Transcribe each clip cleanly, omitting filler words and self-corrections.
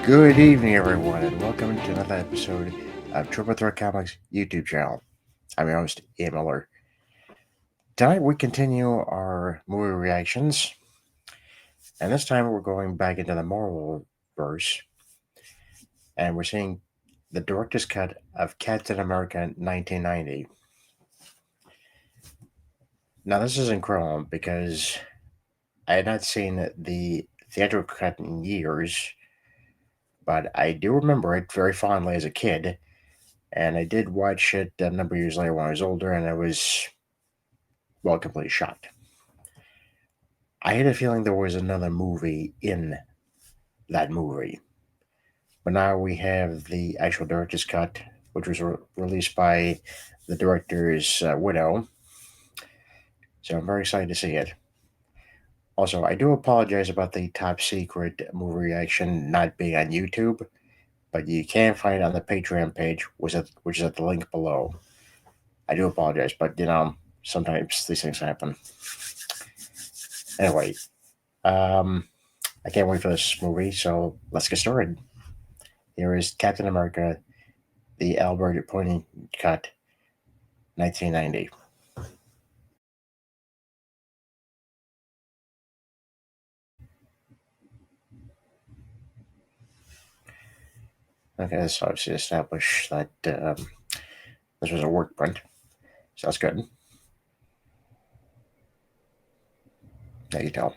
Good evening, everyone, and welcome to another episode of Triple Threat Comics YouTube channel. I'm your host, Ian Miller. Tonight we continue our movie reactions, and this time we're going back into the Marvel verse, and we're seeing the director's cut of Captain America 1990. Now, this is incredible because I had not seen the theatrical cut in years, but I do remember it very fondly as a kid. And I did watch it a number of years later when I was older, and I was, well, completely shocked. I had a feeling there was another movie in that movie. But now we have the actual director's cut, which was released by the director's widow. So I'm very excited to see it. Also, I do apologize about the top secret movie reaction not being on YouTube, but you can find it on the Patreon page, which is at the link below. I do apologize, but sometimes these things happen. Anyway, I can't wait for this movie, so let's get started. Here is Captain America, the Albert Pyun cut, 1990. Okay, this obviously established that this was a work print, so that's good. There you go.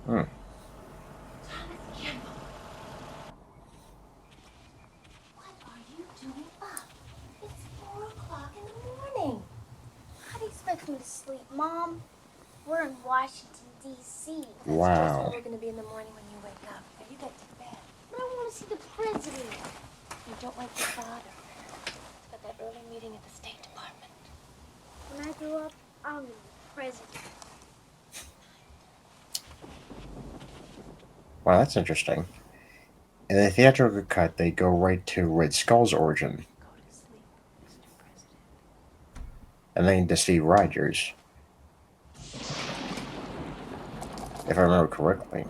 Hmm. What are you doing up? It's 4 o'clock in the morning. How do you expect me to sleep, Mom? We're in Washington, D.C. Wow. That's just where we're going to be in the morning when you wake up. Now, you got to bed. But I want to see the president. You don't like your father. He's got that early meeting at the State Department. When I grow up, I'll be the president. Wow, that's interesting. In the theatrical cut, they go right to Red Skull's origin, Go to sleep, Mr. President. and then to Steve Rogers, if I remember correctly.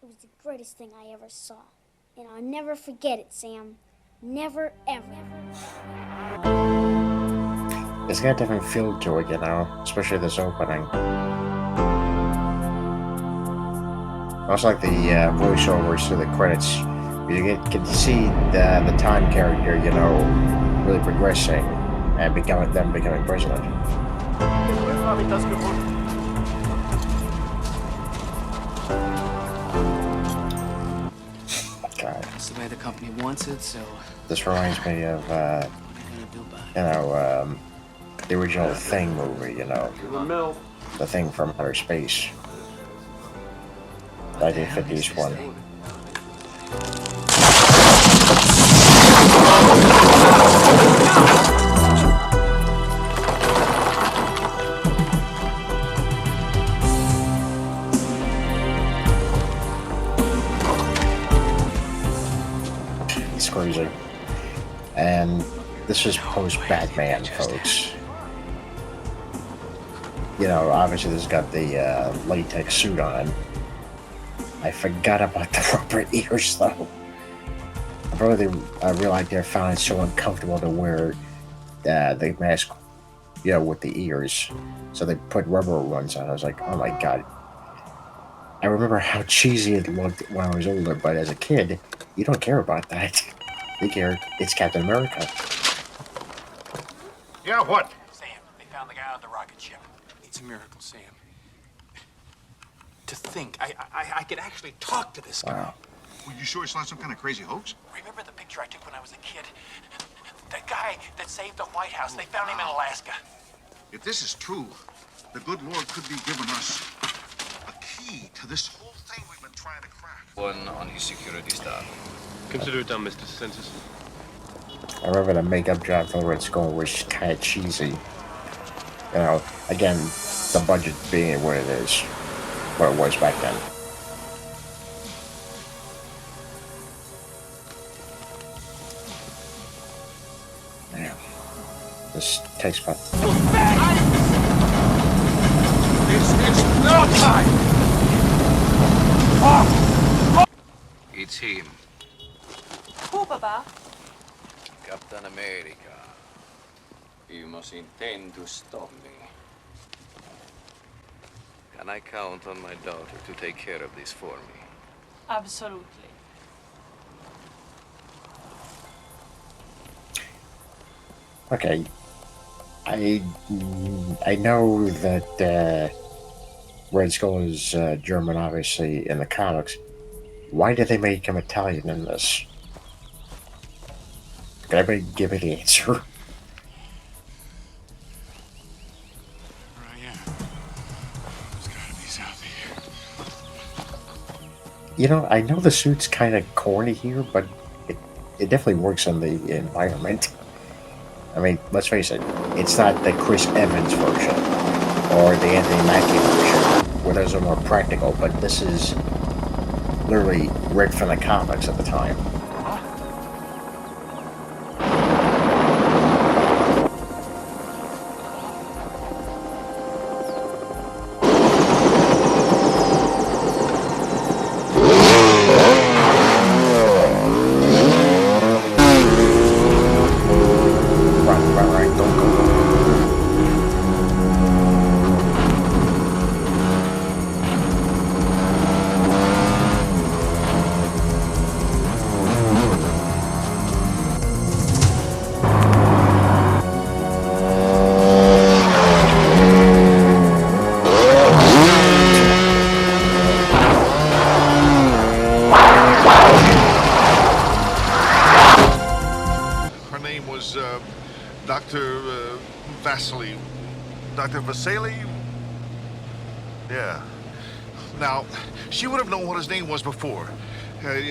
It was the greatest thing I ever saw. And I'll never forget it, Sam. Never, ever. It's got a different feel to it, especially this opening. I also like the voiceovers to the credits. You get to see the time character, really progressing and becoming president. God. That's the way the company wants it, so This reminds me of, what are you gonna do about it? the original Thing movie, the Thing from Outer Space. 1950s one. It's crazy. And this is post-Batman, folks. Obviously this has got the latex suit on. I forgot about the rubber ears, though. I probably real actor found it so uncomfortable to wear the mask, with the ears. So they put rubber ones on. I was like, oh my god. I remember how cheesy it looked when I was older, but as a kid, you don't care about that. You care, it's Captain America. Yeah, what? Sam, they found the guy on the rocket ship. It's a miracle, Sam. To think, I could actually talk to this guy. Wow. Well, you sure it's not some kind of crazy hoax? Remember the picture I took when I was a kid? The guy that saved the White House, they found him in Alaska. If this is true, the good Lord could be giving us a key to this whole thing we've been trying to crack. One on his security staff. Consider it done, Mr. DeSantis. I remember the makeup job for Red Skull was kind of cheesy. You know, again, the budget being what it is, what it was back then. Yeah. This takes about... It's no time! It's him, Who, Baba? Captain America. You must intend to stop me. Can I count on my daughter to take care of this for me? Absolutely. Okay. I know that Red Skull is German, obviously, in the comics. Why did they make him Italian in this? Can anybody give me the answer? Yeah. There's gotta be something here. You know, I know the suit's kind of corny here, but it definitely works in the environment. I mean, let's face it, it's not the Chris Evans version or the Anthony Mackie version, where those are more practical, but this is literally ripped from the comics at the time. Right, don't go. Her name was Dr. Vasily. Dr. Vasily? Yeah. Now, she would have known what his name was before.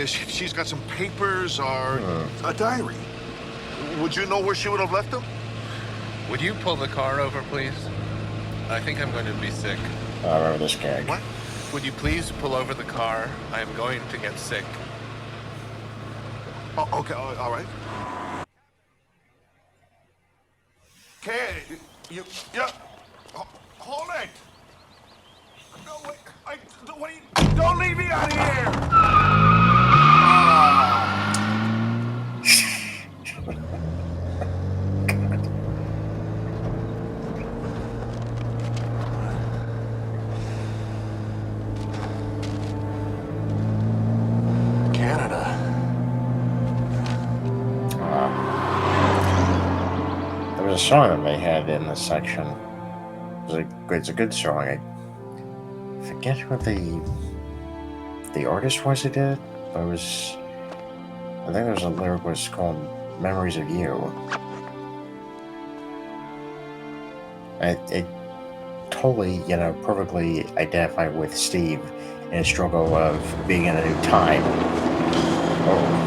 She's got some papers or a diary. Would you know where she would have left them? Would you pull the car over, please? I think I'm going to be sick. I remember this gag. What? Would you please pull over the car? I am going to get sick. Oh, okay, all right. Okay, yeah. Hold it. No, wait, don't leave me out here. Canada. There was a song that they had in this section. It's a good song. I forget who the artist was who did it, but it was... I think there was a lyric was called Memories of You. It totally, perfectly identified with Steve in his struggle of being in a new time. Oh.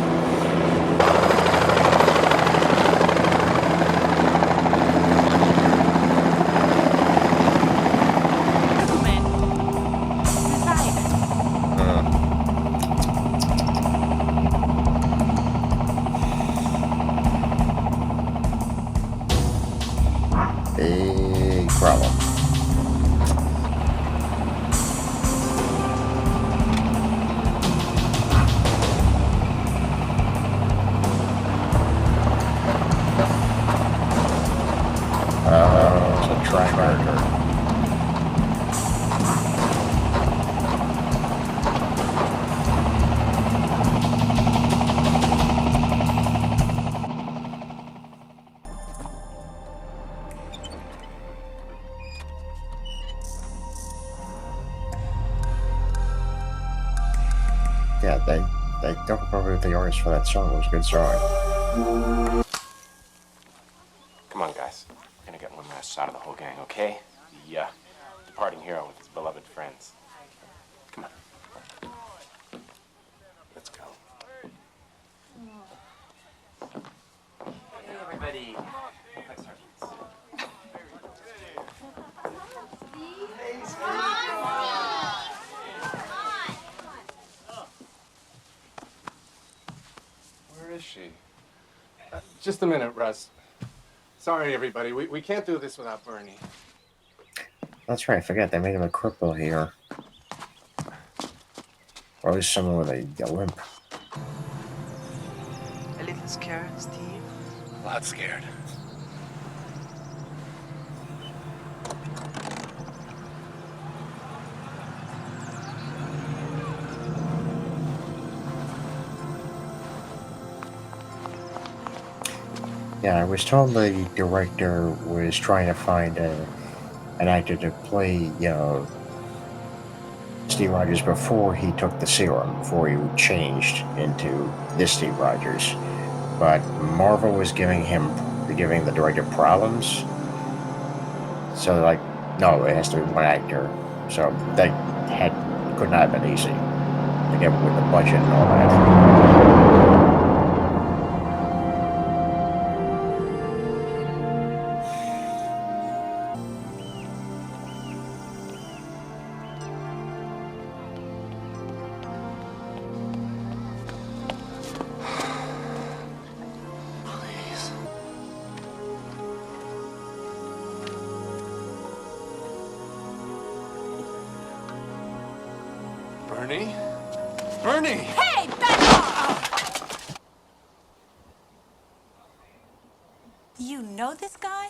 Big problem. It's a track record. Yeah, they don't remember the artist for that song. It was a good song. dumbass out of the whole gang, okay? The departing hero with his beloved friends. Come on. Let's go. Hey, everybody. Thanks, Sergeant. Where is she? Just a minute, Russ. Sorry, everybody. We can't do this without Bernie. That's right, I forgot they made him a cripple here. Or at least someone with a limp. A little scared, Steve? A lot scared. Yeah, I was told the director was trying to find an actor to play, Steve Rogers before he took the serum, before he changed into this Steve Rogers. But Marvel was giving the director problems. So, like, no, it has to be one actor. So that could not have been easy to get with the budget and all that. Bernie? Bernie! Hey, back off! You know this guy?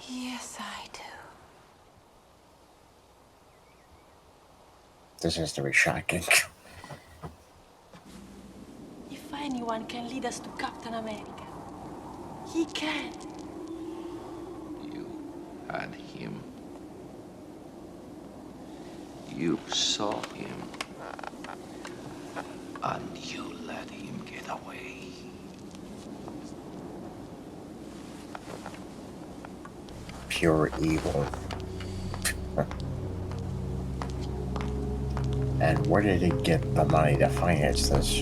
Yes, I do. This has to be shocking. If anyone can lead us to Captain America, he can. You had him. You saw him. And you let him get away. Pure evil. And where did he get the money to finance this?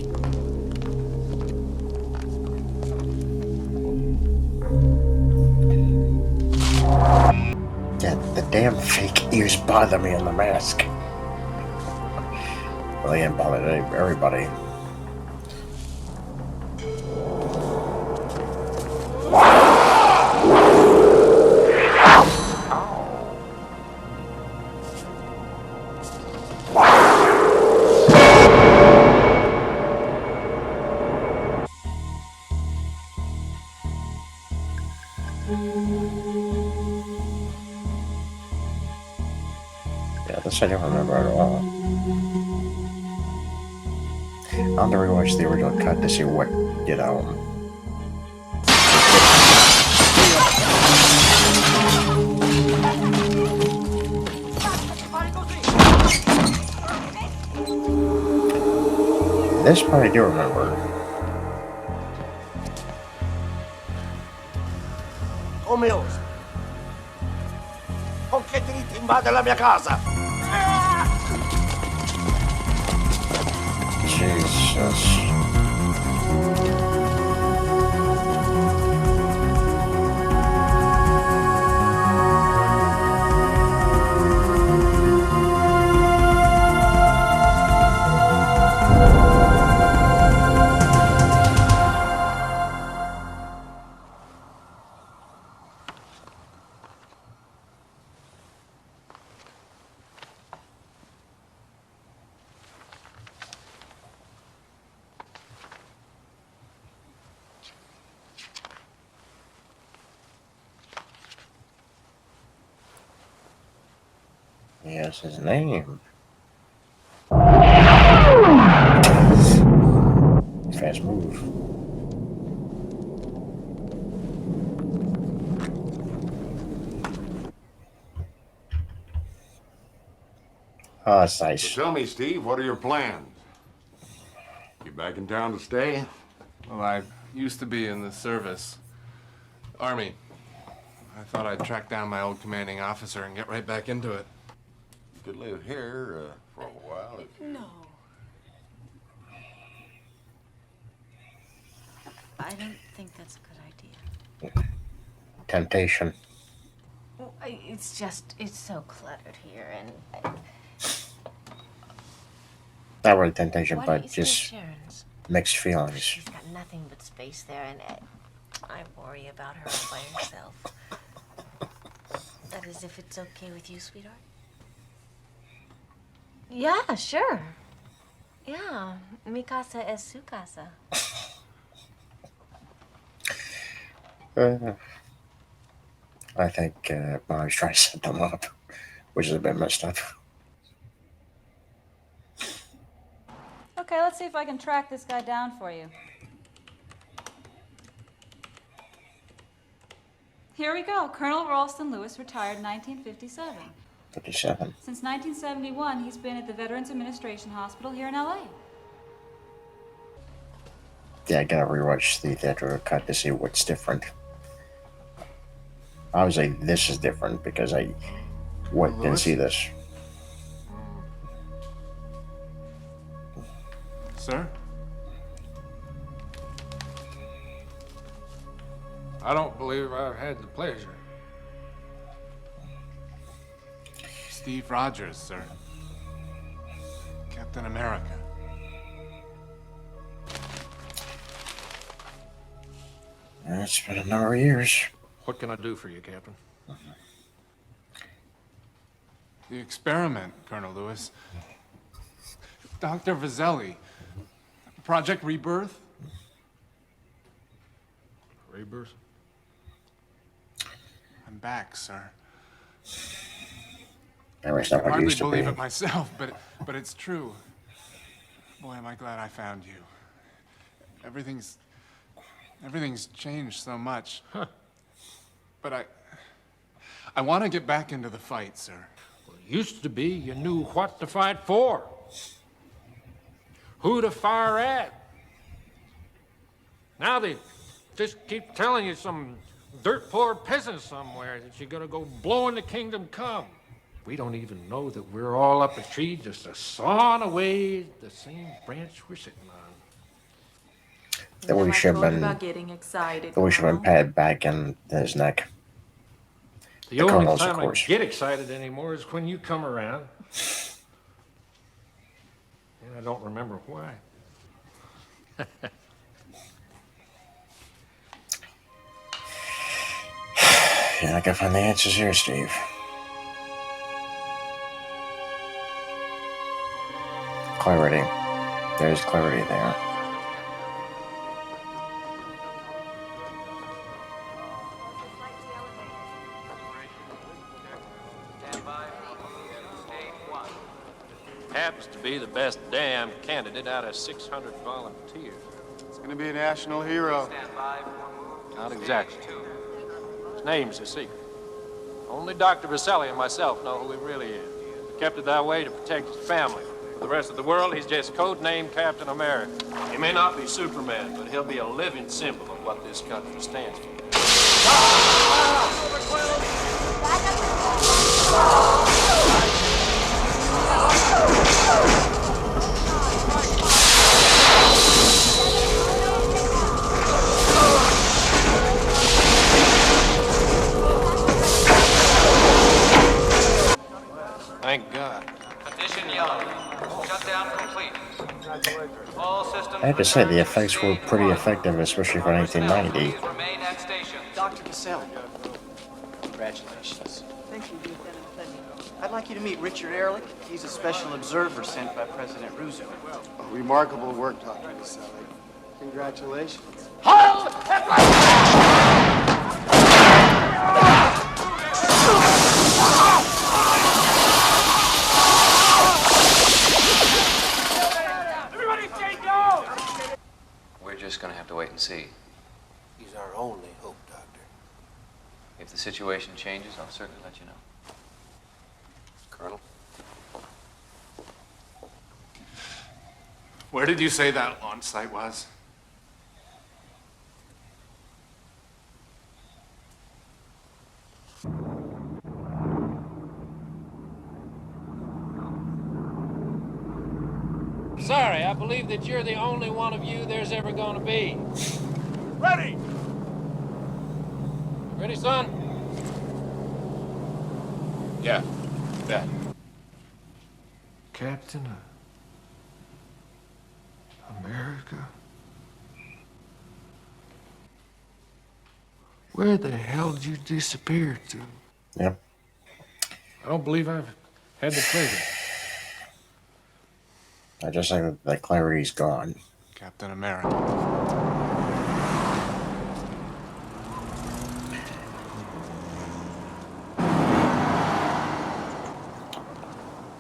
Yeah, the damn fake ears bother me on the mask. Well, they didn't bother everybody. Yeah, this I don't remember at all. I'll have to rewatch the original cut to see what, This part I do remember. Come osi? Con che diritto invade la mia casa? Jesus. Yes, his name. Fast move. Oh, that's nice. So tell me, Steve, what are your plans? You back in town to stay? Well, I used to be in the service. Army. I thought I'd track down my old commanding officer and get right back into it. You could live here for a while if you... No. I don't think that's a good idea. Temptation. It's just, it's so cluttered here, and Not really temptation, why don't you but stay at just Sharon's? mixed feelings. She's got nothing but space there, and I worry about her all by herself. That is, if it's okay with you, sweetheart. Yeah, sure. Yeah, mi casa es su casa. I think Mom's trying to set them up, which is a bit messed up. Okay, let's see if I can track this guy down for you. Here we go. Colonel Ralston Lewis, retired in 1957. 57. Since 1971, he's been at the Veterans Administration Hospital here in L.A. Yeah, I gotta rewatch the theatrical cut to see what's different. Obviously, this is different because I didn't see this. Sir? I don't believe I've had the pleasure. Steve Rogers, sir. Captain America. It's been a number of years. What can I do for you, Captain? The experiment, Colonel Lewis. Dr. Vizzelli. Project Rebirth? Rebirth? I'm back, sir. It's I not what it hardly used to believe be. it myself, but it's true. Boy, am I glad I found you. Everything's changed so much. Huh. But I want to get back into the fight, sir. Well, it used to be you knew what to fight for. Who to fire at. Now they just keep telling you some dirt poor peasant somewhere that you're gonna go blowing the kingdom come. We don't even know that we're all up a tree just a sawing away the same branch we're sitting on. That we should have been. About getting excited. That we should have been patted back in his neck. The only Colonel's, of time I course. get excited anymore is when you come around. And I don't remember why. You're not gonna find the answers here, Steve. Clarity. There's clarity there. Happens to be the best damn candidate out of 600 volunteers. It's gonna be a national hero. Not exactly. His name's a secret. Only Dr. Vasselli and myself know who he really is. We kept it that way to protect his family. For the rest of the world, he's just codenamed Captain America. He may not be Superman, but he'll be a living symbol of what this country stands for. Thank God. Condition yellow. Shutdown complete. All systems. I have to say, the effects were pretty effective, especially for 1990. Remain at station. Dr. Caselli. Congratulations. Thank you, Lieutenant Fleming. I'd like you to meet Richard Ehrlich. He's a special observer sent by President Roosevelt. Remarkable work, Dr. Vasselli. Congratulations. We're just gonna have to wait and see. He's our only hope, Doctor. If the situation changes, I'll certainly let you know. Colonel? Where did you say that launch site was? I believe that you're the only one of you there's ever going to be. Ready! Ready, son? Yeah, that. Captain America? Where the hell did you disappear to? Yep. I don't believe I've had the pleasure. I just think that clarity's gone. Captain America.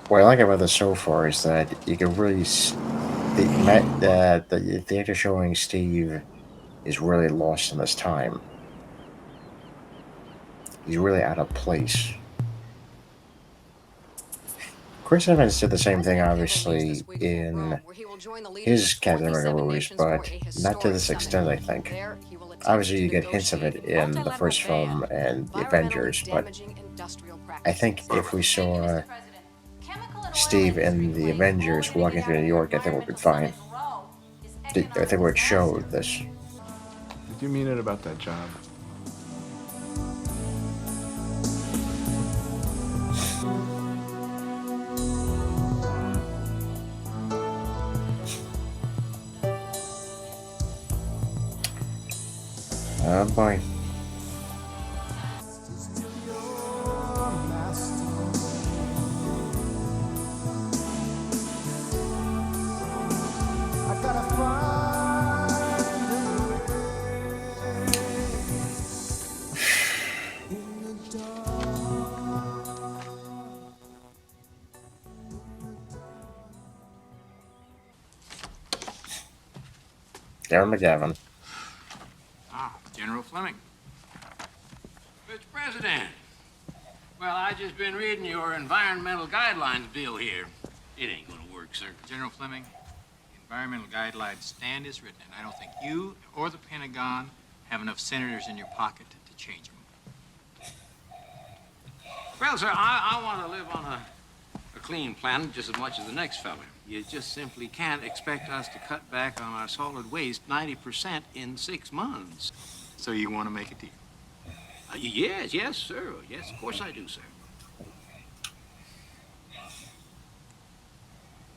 What I like about this so far is that you can really the actor showing Steve is really lost in this time. He's really out of place. Chris Evans did the same thing, obviously, in his Captain America movies, but not to this extent, I think. Obviously, you get hints of it in the first film and the Avengers, but I think if we saw Steve in the Avengers walking through New York, I think we'd be fine. I think we'd show this. Did you mean it about that job? Oh boy. Darren McGavin. Ah, General Fleming. Mr. President. Well, I just been reading your environmental guidelines bill here. It ain't gonna work, sir. General Fleming, the environmental guidelines stand as written, and I don't think you or the Pentagon have enough senators in your pocket to change them. Well, sir, I want to live on a clean planet just as much as the next fella. You just simply can't expect us to cut back on our solid waste 90% in 6 months. So you want to make a deal? Yes, sir. Yes, of course I do, sir.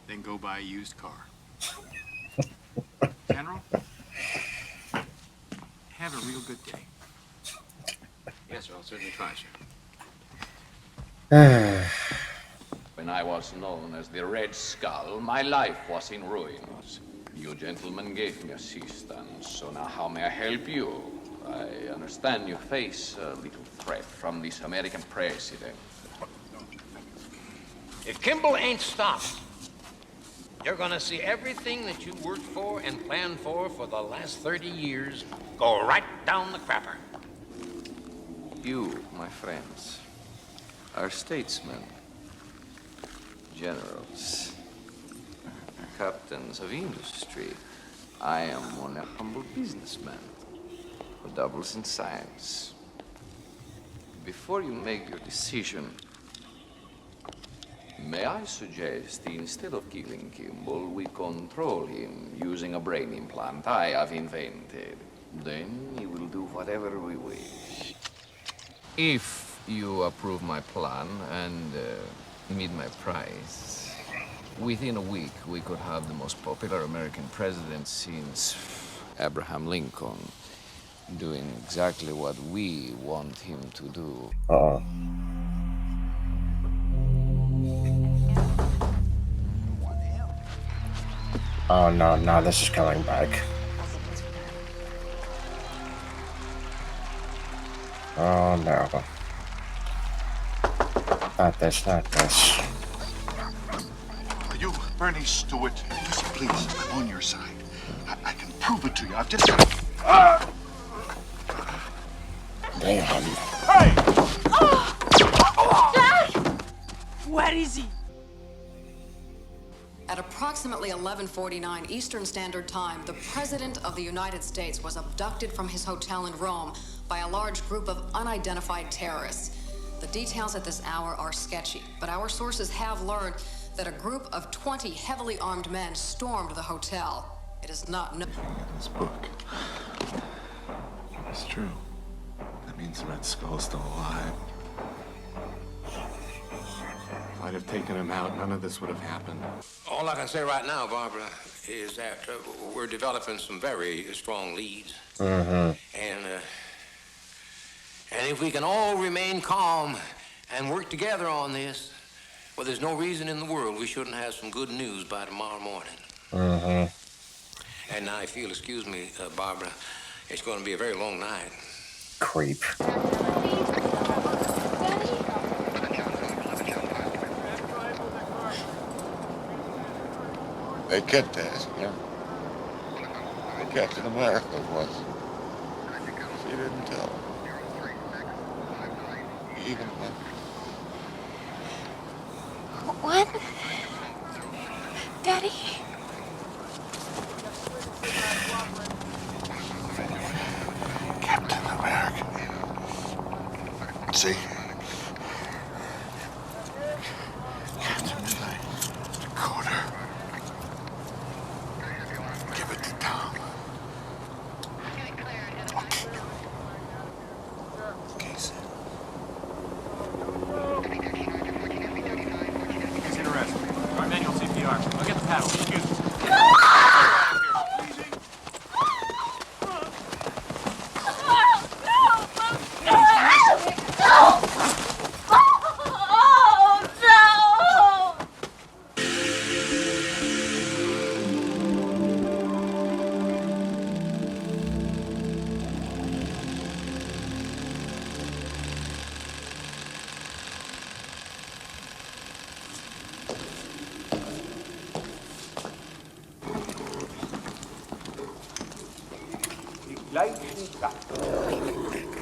Then go buy a used car. General, have a real good day. Yes, sir, I'll certainly try, sir. When I was known as the Red Skull, my life was in ruins. You gentlemen gave me assistance, so now how may I help you? I understand you face a little threat from this American president. If Kimball ain't stopped, you're gonna see everything that you worked for and planned for the last 30 years go right down the crapper. You, my friends, are statesmen, generals, captains of industry. I am only a humble businessman who doubles in science. Before you make your decision, may I suggest instead of killing Kimball, we control him using a brain implant I have invented. Then he will do whatever we wish. If you approve my plan and meet my price, within a week we could have the most popular American president since Abraham Lincoln doing exactly what we want him to do. Uh-oh. Oh no, now this is coming back. Oh no. Not this, not this. Are you Bernie Stewart? Listen, please, I'm on your side. I can prove it to you. I've just got... Damn. Hey! Dad! Where is he? At approximately 11:49 Eastern Standard Time, the President of the United States was abducted from his hotel in Rome by a large group of unidentified terrorists. The details at this hour are sketchy, but our sources have learned that a group of 20 heavily armed men stormed the hotel. It is not known. This book. It's true. That means the Red Skull's still alive. If I'd have taken him out, none of this would have happened. All I can say right now, Barbara, is that we're developing some very strong leads. And if we can all remain calm and work together on this, well, there's no reason in the world we shouldn't have some good news by tomorrow morning. And now, if you'll excuse me, Barbara, it's going to be a very long night. Creep. They kept asking her. Captain America was. She didn't tell him. Even when. What? Daddy? Captain America. See? Captain Decoder. Give it to Tom. Okay, sir. He's interested. Our manual CPR. I'll get the paddle. Excuse me.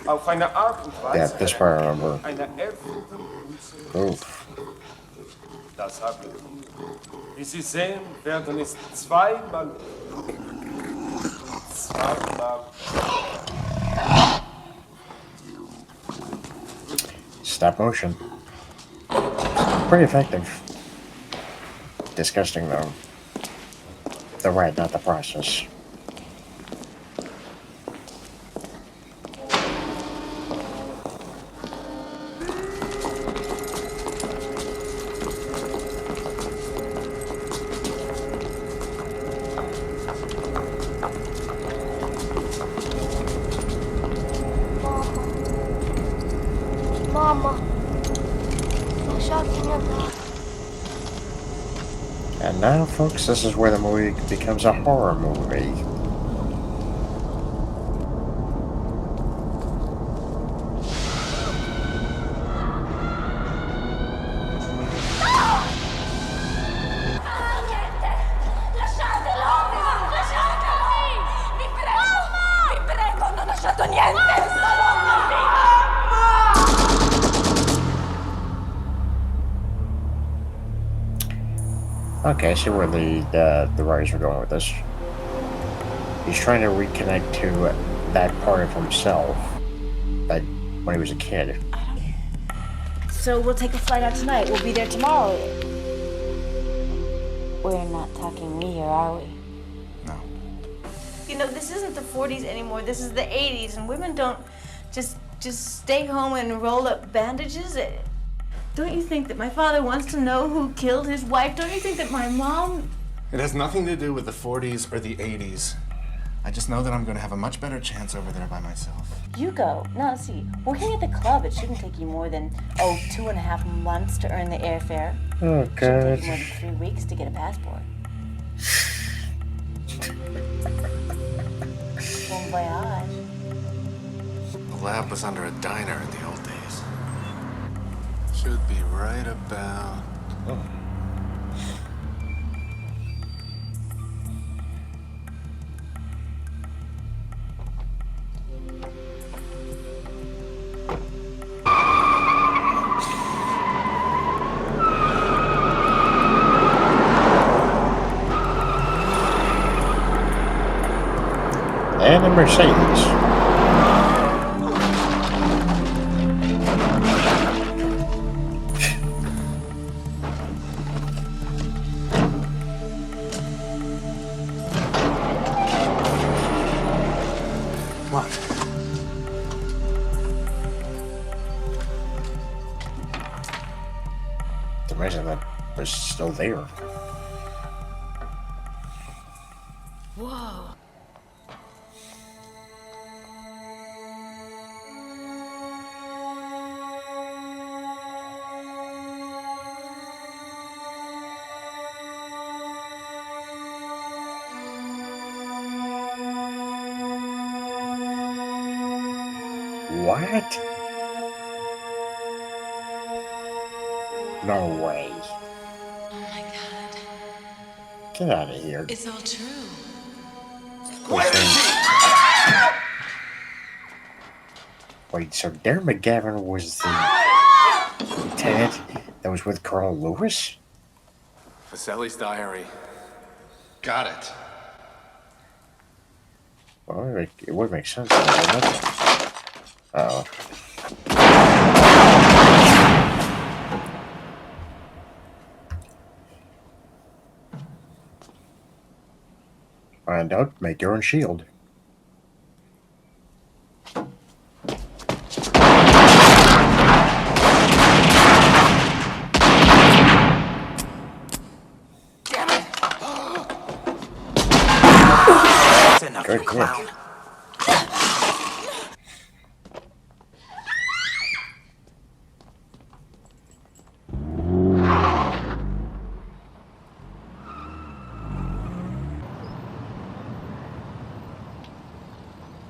Auf eine Art und Yeah, Weise this part I remember. einer Erfindung Oof. Das haben wir. Wie Sie sehen, werden es zweimal. Stop motion. Pretty effective. Disgusting though. The ride, not the process. Mama. No shocking your daughter. And now, folks, this is where the movie becomes a horror movie. Okay, I see where the writers are going with this. He's trying to reconnect to that part of himself that when he was a kid. So we'll take a flight out tonight. We'll be there tomorrow. We're not talking me here, are we? No. You know, this isn't the 40s anymore. This is the 80s, and women don't just stay home and roll up bandages. Don't you think that my father wants to know who killed his wife? Don't you think that my mom... It has nothing to do with the 40s or the 80s. I just know that I'm going to have a much better chance over there by myself. You go. Now, see, working at the club, it shouldn't take you more than, 2.5 months to earn the airfare. Oh, It God. shouldn't take you more than 3 weeks to get a passport. Bon voyage. The lab was under a diner in the old days. Should be right about... And a Mercedes. What? The reason that was still there. Whoa. What? No way. Oh my god. Get out of here. It's all true. Wait, so Darren McGavin was the lieutenant that was with Colonel Lewis? Vasili's diary. Got it. Well, it would make sense, wouldn't it? Uh-oh. Find out, make your own shield. Good, good.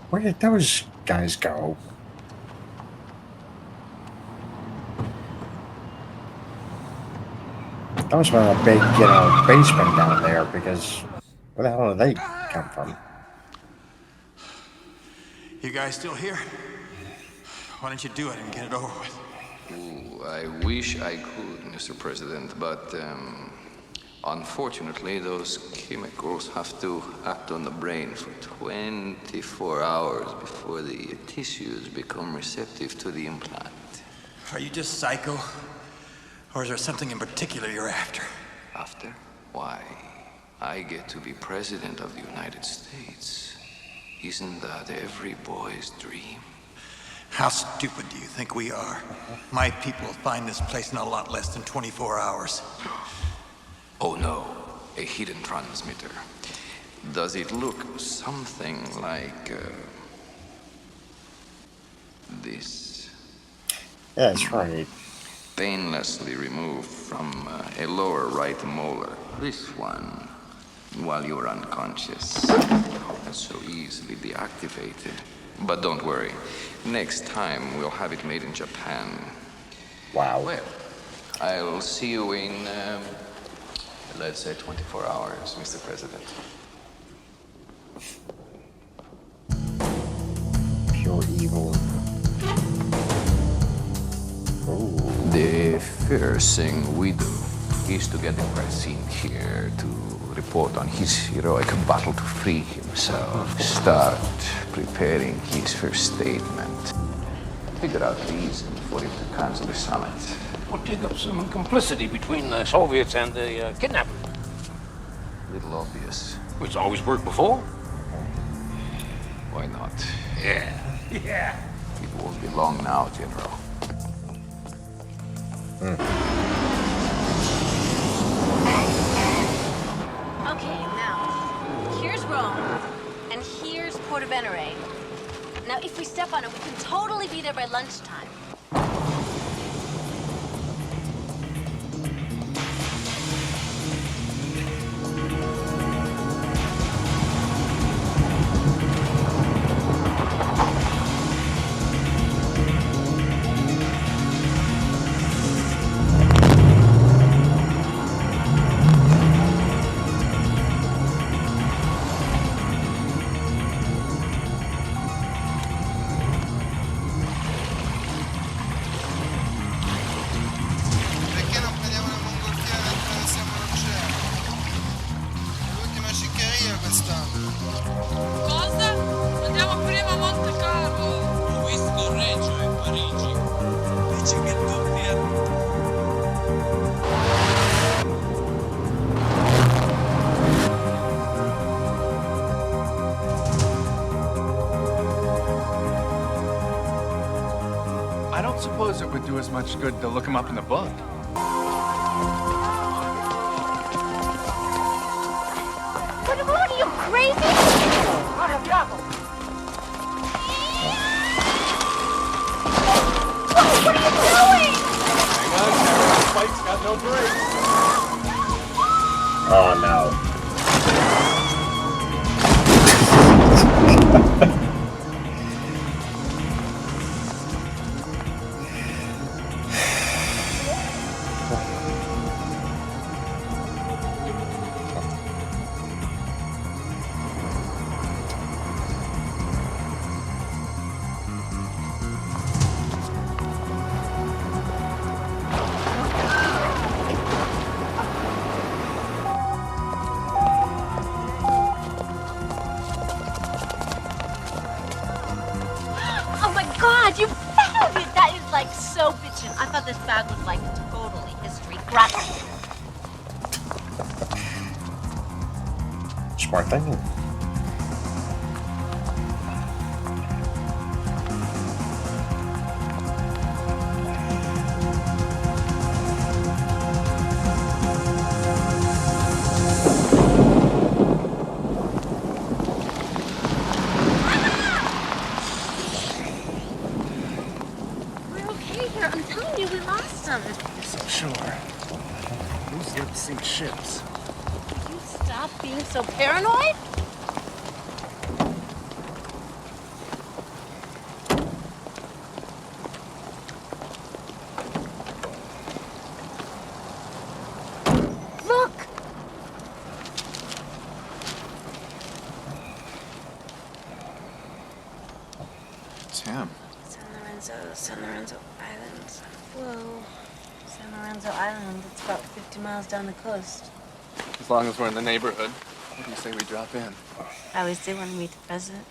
Where did those guys go? That must have been a big, basement down there, because where the hell did they come from? You guys still here? Why don't you do it and get it over with? Ooh, I wish I could, Mr. President, but unfortunately those chemicals have to act on the brain for 24 hours before the tissues become receptive to the implant. Are you just psycho? Or is there something in particular you're after? After? Why? I get to be President of the United States. Isn't that every boy's dream? How stupid do you think we are? My people will find this place in a lot less than 24 hours. Oh no, a hidden transmitter. Does it look something like this? Yeah, that's right. Painlessly removed from a lower right molar. This one, while you were unconscious. Can so easily deactivated. But don't worry. Next time we'll have it made in Japan. Wow. Well, I'll see you in, let's say 24 hours, Mr. President. Pure evil. Ooh. The first thing we do is to get the press in here to report on his heroic battle to free himself. Start preparing his first statement. Figure out the reason for him to cancel the summit. We'll dig up some complicity between the Soviets and the kidnappers. Little obvious. It's always worked before. Why not? Yeah. Yeah. It won't be long now, General. Okay, now, here's Rome, and here's Porto Venere. Now, if we step on it, we can totally be there by lunchtime. I don't suppose it would do as much good to look him up in the book. What are you, crazy? Whoa, what are you doing? Hang on, Sarah. This bike's got no brakes. Oh no. Oh my God, you found it! That is like so bitchin'. I thought this bag was like totally history crappy. Smart thinking. We're okay here. I'm telling you, we lost them. So sure. Who's yet to sink ships? Will you stop being so paranoid? Look! Tim. San Lorenzo Island. Whoa. San Lorenzo Island. It's about 50 miles down the coast. As long as we're in the neighborhood, what do you say we drop in? I always did want to meet the president.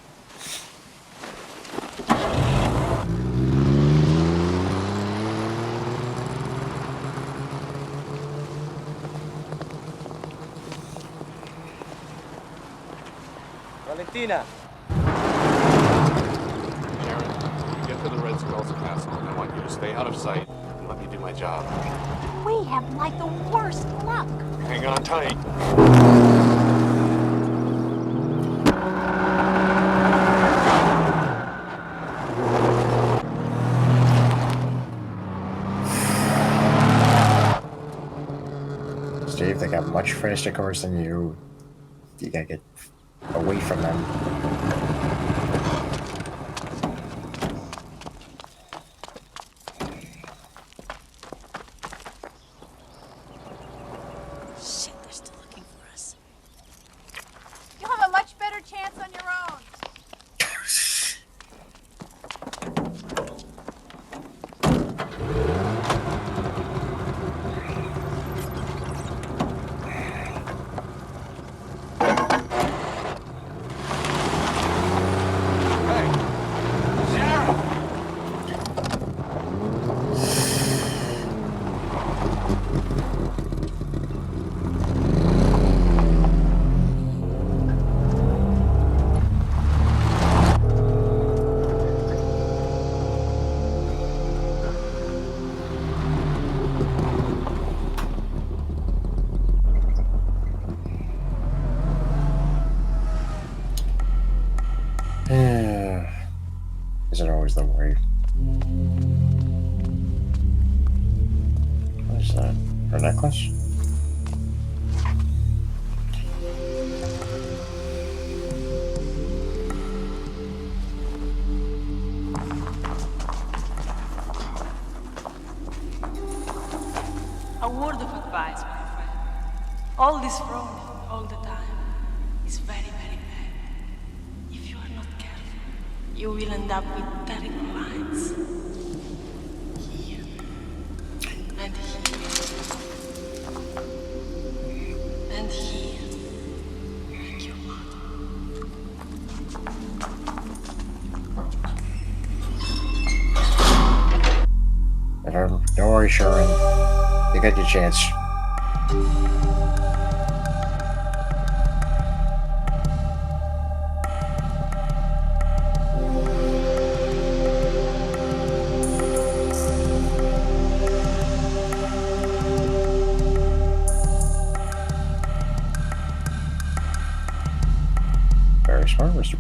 Valentina. Sharon, when you get to the Red Skull's castle, I want you to stay out of sight and let me do my job. We have like the worst luck. Hang on tight. Steve, they got much faster cars than you. You gotta get away from them. Shit, they're still looking for us. You'll have a much better chance on your own. Is it always the way? What is that? Her necklace? A word of advice, my friend. All this roaming all the time is very, very bad. If you are not careful, you will end up with terrible lines. Here. And here. And here. Like your mother. Don't worry, Sharon. You got your chance.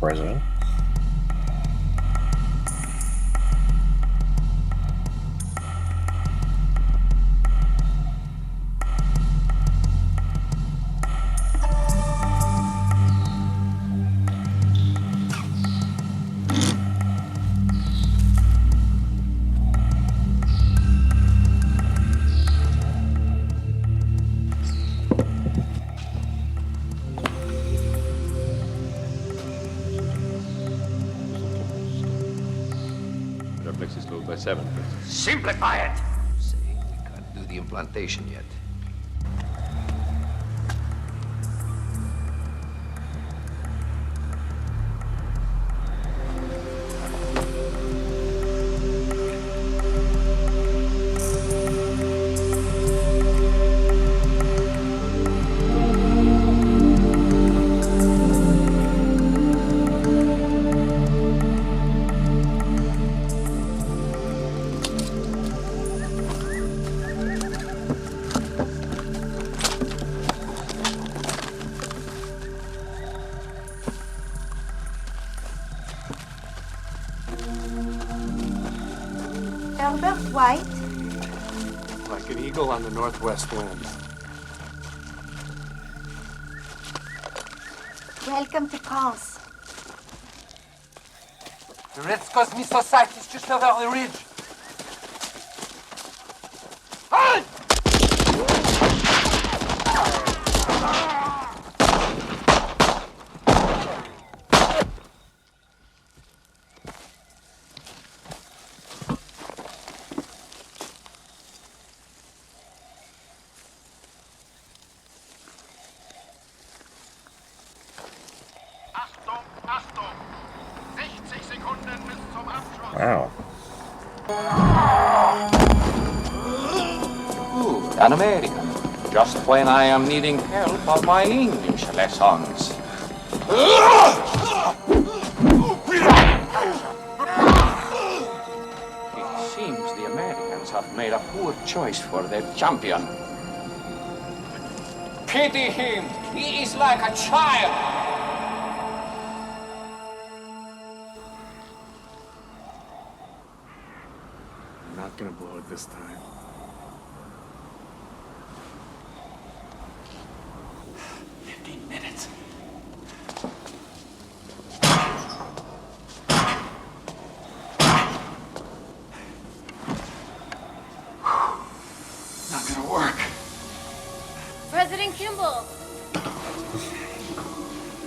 president. Our plexus load by 7. Simplify it! Say, we can't do the implantation yet. Albert White? Like an eagle on the northwest wind. Welcome to Cons. The Red Cosmic Society is just over the ridge. Halt! Wow. Ooh, an American. Just when I am needing help on my English lessons. It seems the Americans have made a poor choice for their champion. Pity him! He is like a child! I'm not gonna blow it this time. Not gonna work. President Kimball!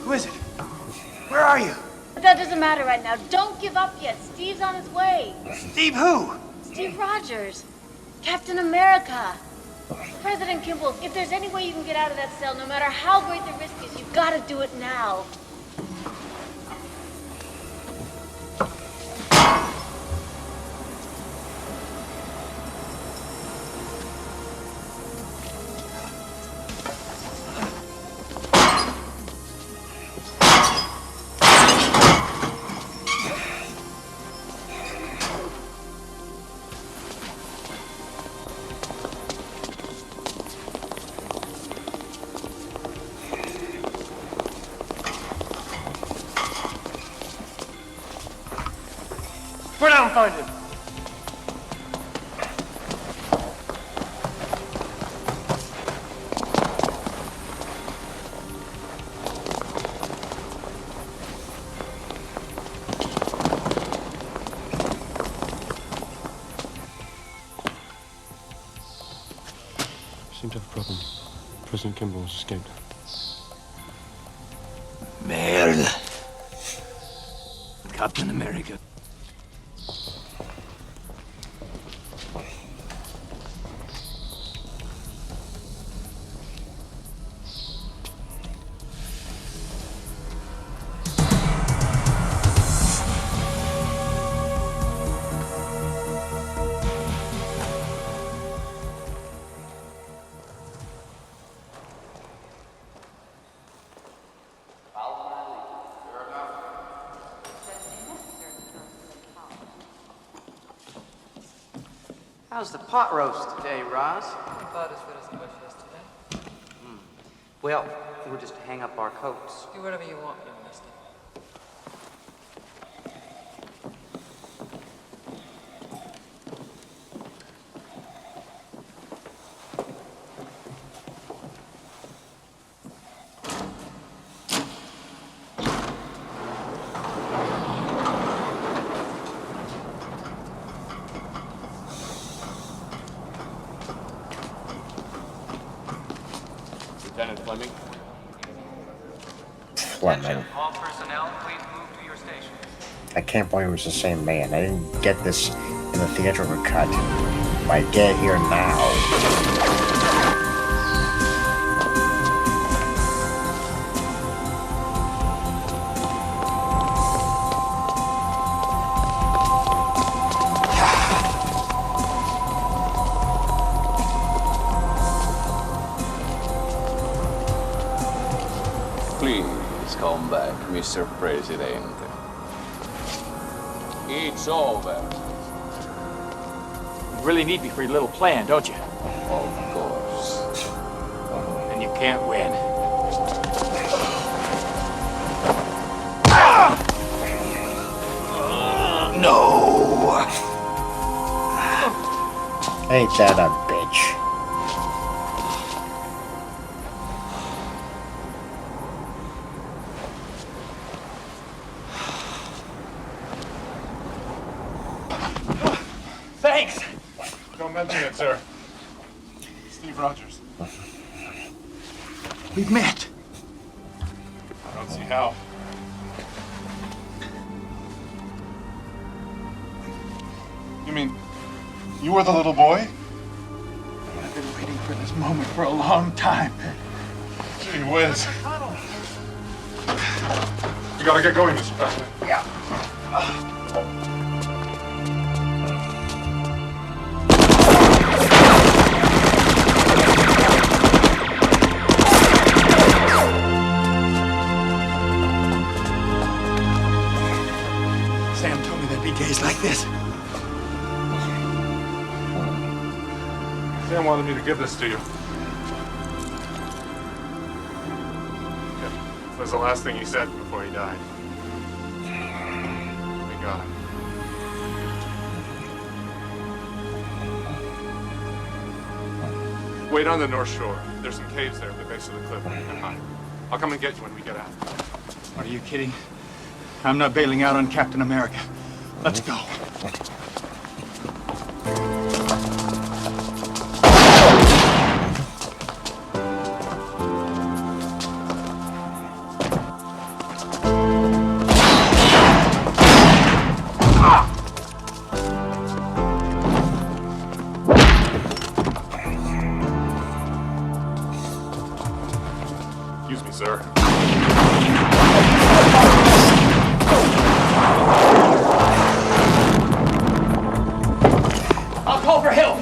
Who is it? Where are you? But that doesn't matter right now. Don't give up yet. Steve's on his way. Steve who? Steve Rogers. Captain America. President Kimball, if there's any way you can get out of that cell, no matter how great the risk is, you've got to do it now. Go down, find him. Seem to have a problem. President Kimball has escaped. Merde. Captain America. How's the pot roast today, Roz? About as good as it was yesterday. Well, we're just to hang up our coats. Do whatever you want, young mister. Fleming. Fleming. All personnel, please move to your stations. I can't believe it was the same man. I didn't get this in the theatrical cut. But I get it here now. Please come back, Mr. President. It's over. You really need me for your little plan, don't you? Of course. And you can't win. No! Ain't that a bitch? Thanks! Don't mention it, sir. Steve Rogers. We've met. I don't see how. You mean, you were the little boy? I've been waiting for this moment for a long time. Gee whiz. You gotta get going, Mr. President. Yeah. Sam told me there'd be days like this. Sam wanted me to give this to you. It was the last thing he said before he died. We got him. Wait on the North Shore. There's some caves there at the base of the cliff where you can hide. I'll come and get you when we get out. Are you kidding? I'm not bailing out on Captain America. Let's go. Excuse me, sir. I'll call for help!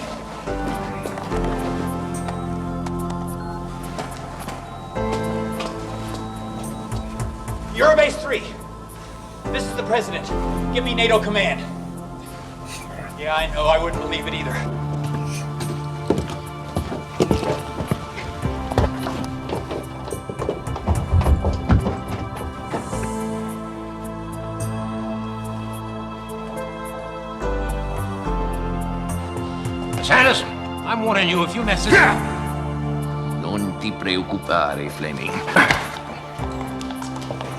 Eurobase 3. This is the President. Give me NATO command. Yeah, I know. I wouldn't believe it either. Sanders, I'm warning you if you mess it up. Non ti preoccupare, Fleming.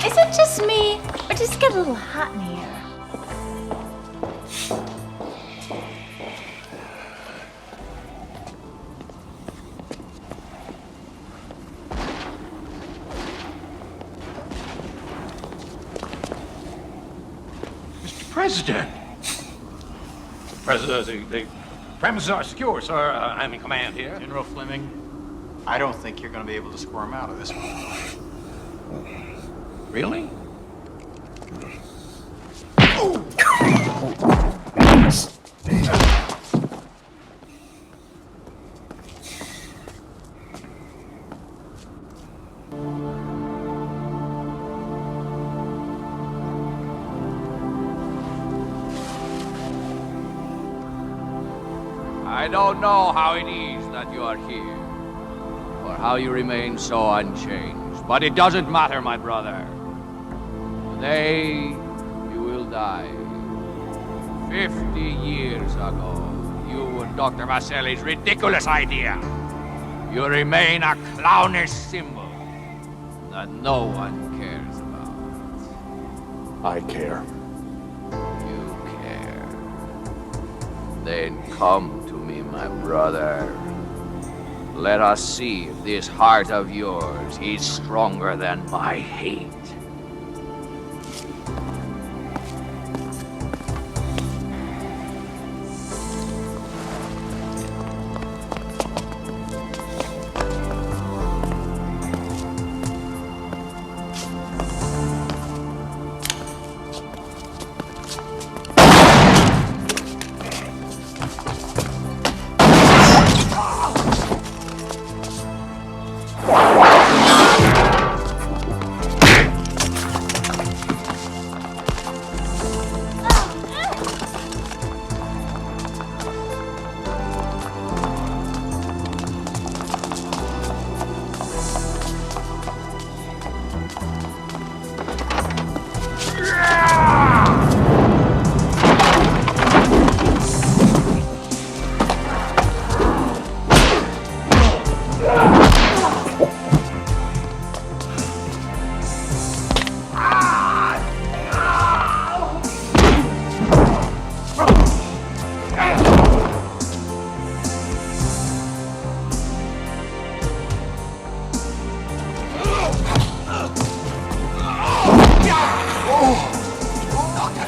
Is it just me, or does it get a little hot in here? Mr. President. President, the premises are secure, sir. I'm in command here. General Fleming, I don't think you're going to be able to squirm out of this one. Really? I don't know how it is that you are here, or how you remain so unchanged, but it doesn't matter, my brother. Today, you will die. 50 years ago, you and Dr. Vasili's ridiculous idea. You remain a clownish symbol that no one cares about. I care. You care. Then come to me, my brother. Let us see if this heart of yours is stronger than my hate.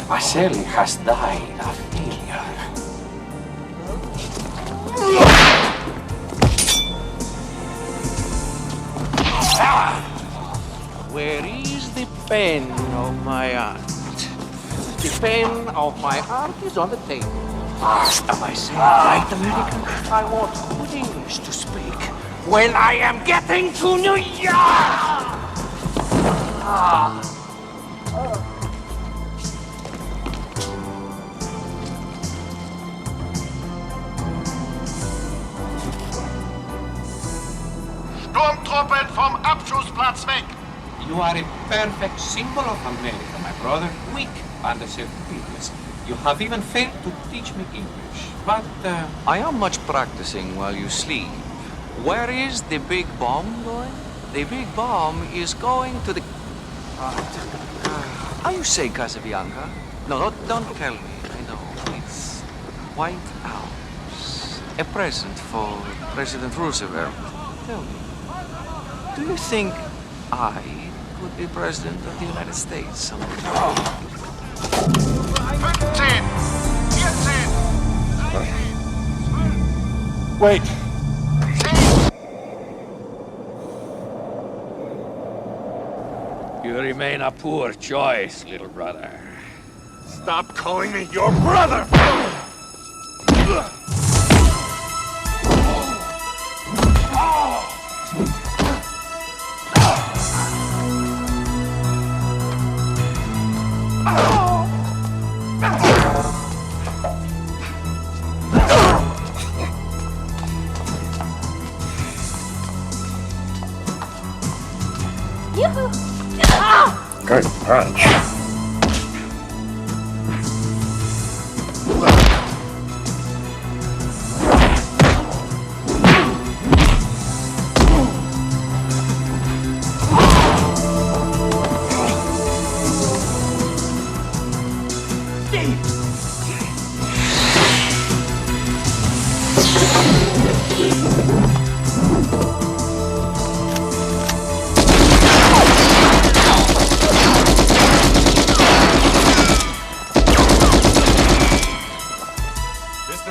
Vasily has died a failure. Where is the pen of my art? The pen of my art is on the table. Am I saying right, American? I want good English to speak when I am getting to New York! Sturmtruppen vom Abschussplatz weg! You are a perfect symbol of America, my brother. Weak and self-fearless. You have even failed to teach me English. But I am much practicing while you sleep. Where is the big bomb going? The big bomb is going to the... Are you say Casabianca? No, don't tell me. I know. It's White House. A present for President Roosevelt. Tell me, do you think I could be President of the United States sometime? 15! 14! Wait. you remain a poor choice, little brother. Stop calling me your brother! Good punch.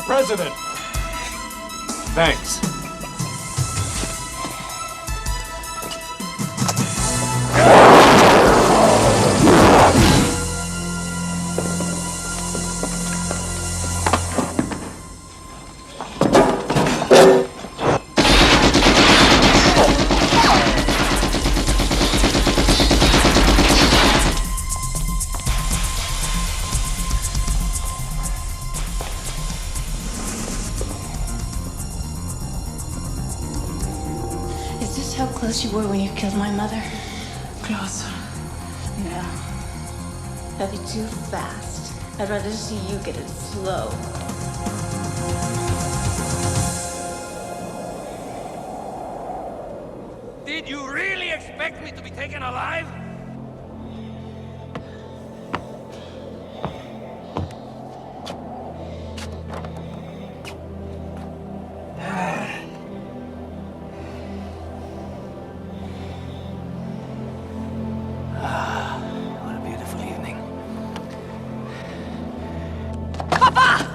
President! Thanks. Is this how close you were when you killed my mother? Closer. No. That'd be too fast. I'd rather see you get it slow. Did you really expect me to be taken alive? Papa!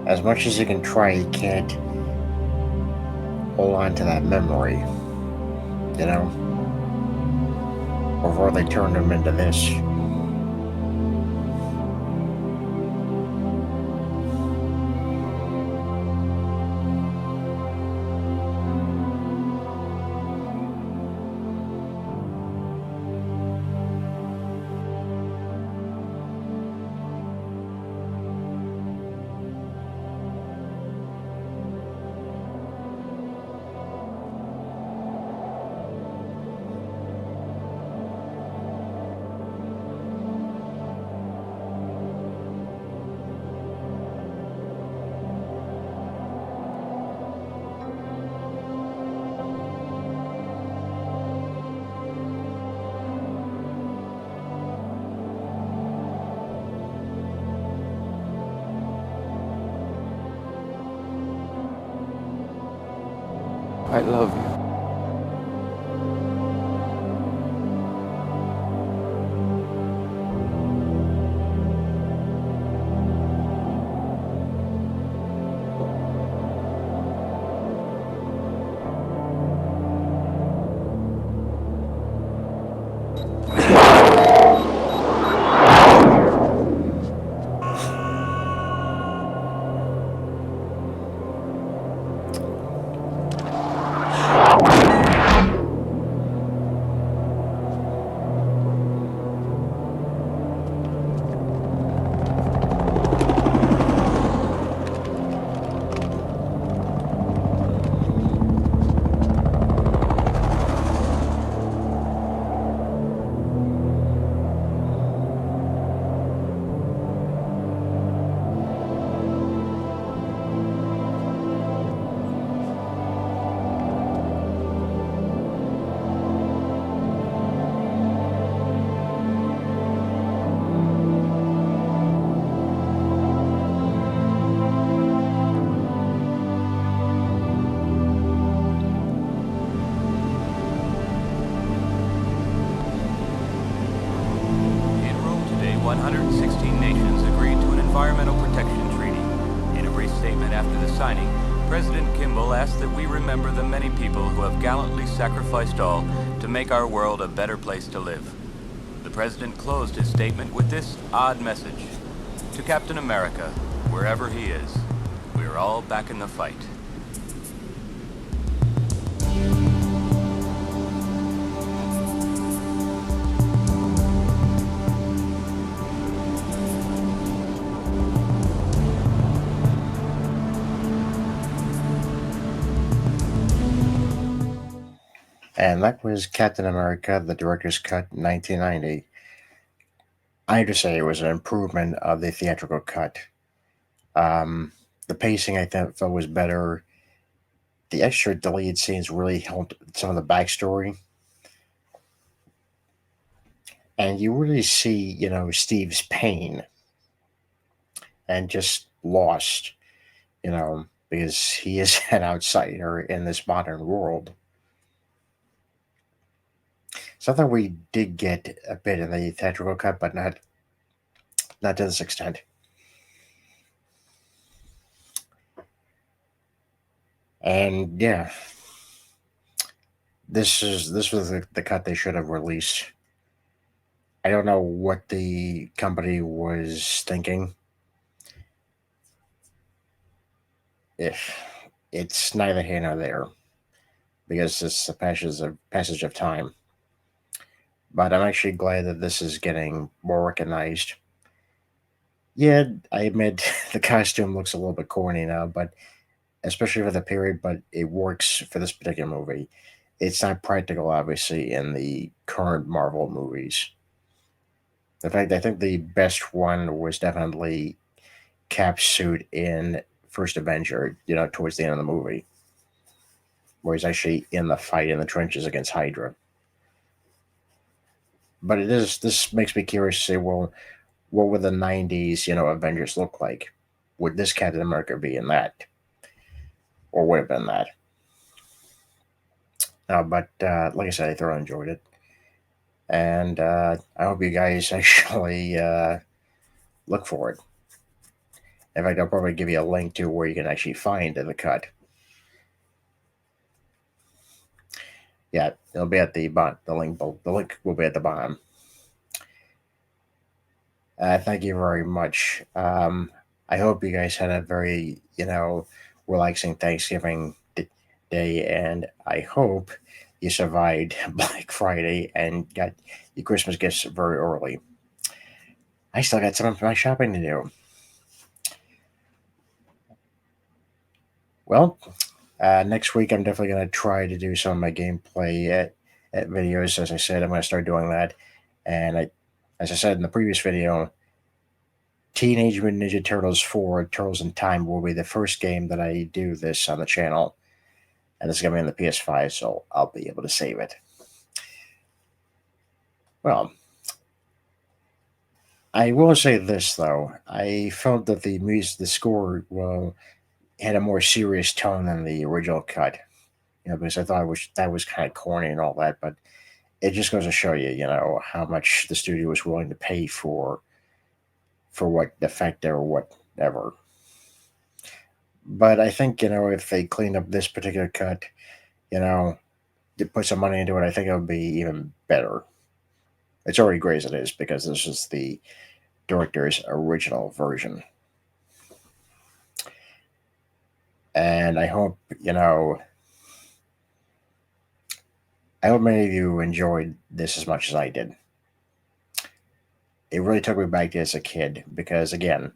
As much as he can try, he can't hold on to that memory, you know? Before they turned him into this. I love you. In Rome today, 116 nations agreed to an environmental protection treaty. In a brief statement after the signing, President Kimball asked that we remember the many people who have gallantly sacrificed all to make our world a better place to live. The President closed his statement with this odd message. To Captain America, wherever he is, we're all back in the fight. And that was Captain America, the director's cut, 1990. I have to say it was an improvement of the theatrical cut. the pacing I thought was better. The extra deleted scenes really helped some of the backstory. And you really see, Steve's pain and just lost, because he is an outsider in this modern world. Something we did get a bit in the theatrical cut, but not to this extent. And yeah, this was the cut they should have released. I don't know what the company was thinking. If it's neither here nor there, because it's a passage of time. But I'm actually glad that this is getting more recognized. Yeah, I admit the costume looks a little bit corny now, but especially for the period, but it works for this particular movie. It's not practical, obviously, in the current Marvel movies. In fact, I think the best one was definitely Cap's suit in First Avenger, towards the end of the movie, where he's actually in the fight in the trenches against Hydra. But this makes me curious to say, well, what would the 90s, Avengers look like? Would this Captain America be in that? Or would have been that? But like I said, I thoroughly enjoyed it. And I hope you guys actually look for it. In fact, I'll probably give you a link to where you can actually find the cut. Yeah, it'll be at the bottom. The link will be at the bottom. Thank you very much. I hope you guys had a very, relaxing Thanksgiving day, and I hope you survived Black Friday and got your Christmas gifts very early. I still got some of my shopping to do. Well, next week I'm definitely going to try to do some of my gameplay at videos. As I said, I'm going to start doing that. And as I said in the previous video, Teenage Mutant Ninja Turtles 4 Turtles in Time will be the first game that I do this on the channel. And this is going to be on the PS5, so I'll be able to save it. Well, I will say this, though. I felt that the score had a more serious tone than the original cut. Because I thought that was kind of corny and all that, but it just goes to show you, how much the studio was willing to pay for what effect or whatever. But I think, if they cleaned up this particular cut, to put some money into it, I think it would be even better. It's already great as it is, because this is the director's original version. And I hope, I hope many of you enjoyed this as much as I did. It really took me back to as a kid, because, again,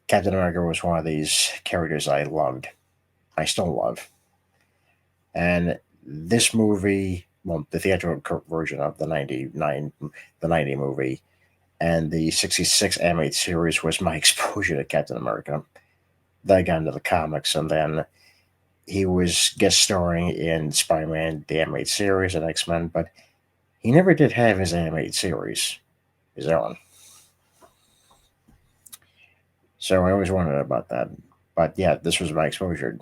Captain America was one of these characters I loved. I still love. And this movie, well, the theatrical version of the 90 movie, and the 66 animated series was my exposure to Captain America. Then I got into the comics, and then he was guest starring in Spider-Man, the animated series, and X-Men, but he never did have his animated series, his own. So I always wondered about that. But yeah, this was my exposure,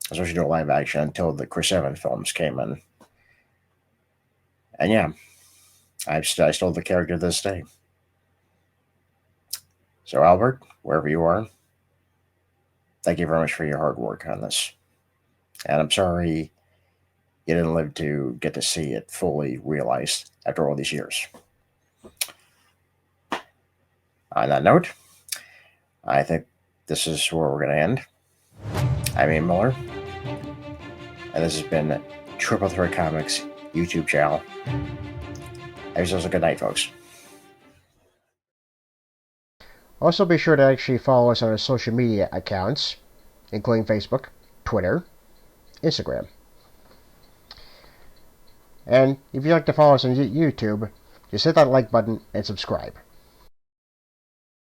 especially to live action, until the Chris Evans films came in. And yeah, I stole the character to this day. So Albert, wherever you are, thank you very much for your hard work on this. And I'm sorry you didn't live to get to see it fully realized after all these years. On that note, I think this is where we're going to end. I'm Ian Miller, and this has been Triple Threat Comics YouTube channel. Have yourselves a good night, folks. Also, be sure to actually follow us on our social media accounts, including Facebook, Twitter, Instagram. And if you'd like to follow us on YouTube, just hit that like button and subscribe.